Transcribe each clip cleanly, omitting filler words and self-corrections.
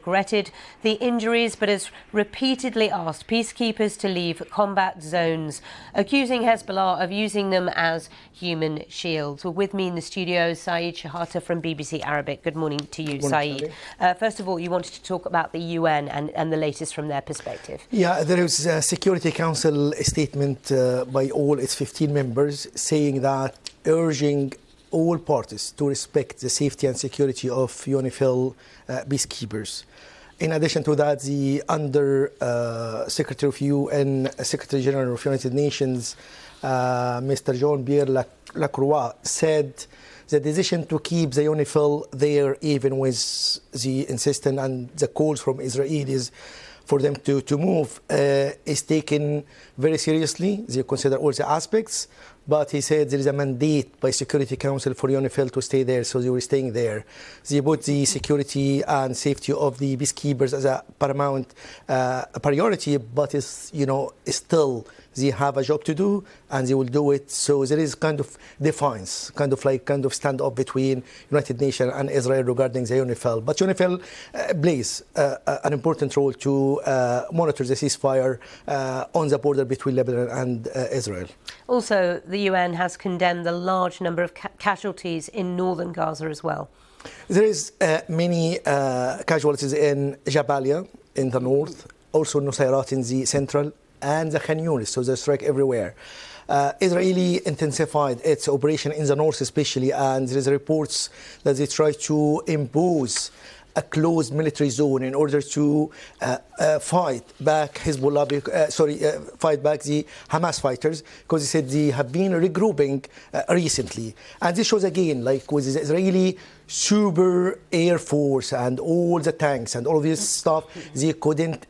regretted the injuries but has repeatedly asked peacekeepers to leave combat zones, accusing Hezbollah of using them as human shields. Well, with me in the studio, Shehata from BBC Arabic. Good morning to you, Saeed. First of all, you wanted to talk about the UN and the latest from their perspective. Yeah, there is a Security Council statement by all its 15 members saying that urging all parties to respect the safety and security of UNIFIL peacekeepers. In addition to that, the Under Secretary of UN, Secretary General of United Nations, Mr. Jean-Pierre Lacroix, said the decision to keep the UNIFIL there, even with the insistence and the calls from Israelis for them to move, is taken very seriously. They consider all the aspects, but he said there is a mandate by Security Council for UNIFIL to stay there, so they were staying there. They put the security and safety of the peacekeepers as a paramount priority, but it's, still they have a job to do and they will do it. So there is kind of defiance, kind of standoff between United Nations and Israel regarding the UNIFIL. But UNIFIL plays an important role to monitor the ceasefire on the border between Lebanon and Israel. Also, the UN has condemned the large number of casualties in northern Gaza as well. There is many casualties in Jabalia in the north, also Nusayrat in the central, and the Khan Yunis, so they strike everywhere. Israeli intensified its operation in the north especially, and there is reports that they try to impose a closed military zone in order to fight back Hezbollah, fight back the Hamas fighters, because they said they have been regrouping recently. And this shows again, like with the Israeli super air force and all the tanks and all this stuff, they couldn't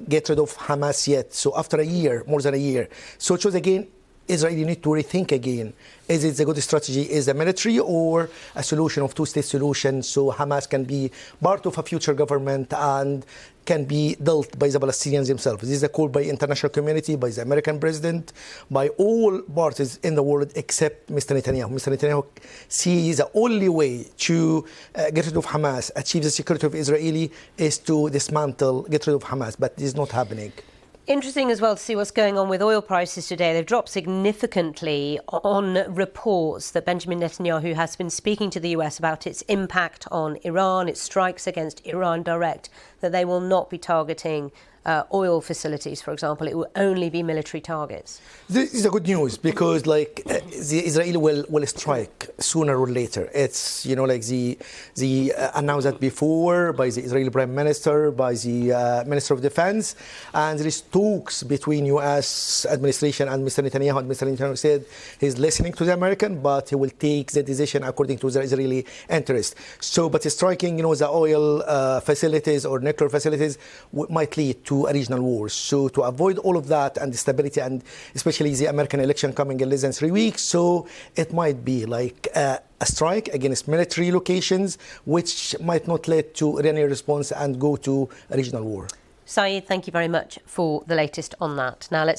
get rid of Hamas yet. So after a year, more than a year. So it shows again, Israel need to rethink again. Is it a good strategy? Is a military or a solution of two-state solution so Hamas can be part of a future government and can be dealt by the Palestinians themselves? This is a call by international community, by the American president, by all parties in the world except Mr. Netanyahu. Mr. Netanyahu sees the only way to get rid of Hamas, achieve the security of Israeli, is to dismantle, get rid of Hamas, but this is not happening. Interesting as well to see what's going on with oil prices today. They've dropped significantly on reports that Benjamin Netanyahu has been speaking to the US about its impact on Iran, its strikes against Iran direct, that they will not be targeting oil facilities, for example. It will only be military targets. This is a good news because, the Israeli will strike sooner or later. It's, the announced that before by the Israeli Prime Minister, by the Minister of Defense, and there is talks between U.S. administration and Mr. Netanyahu. And Mr. Netanyahu said he's listening to the American, but he will take the decision according to the Israeli interest. So, but striking, the oil facilities or nuclear facilities might lead to a regional war. So to avoid all of that and the stability, and especially the American election coming in less than 3 weeks, so it might be like a strike against military locations, which might not lead to any response and go to a regional war. Saeed, thank you very much for the latest on that. Now let's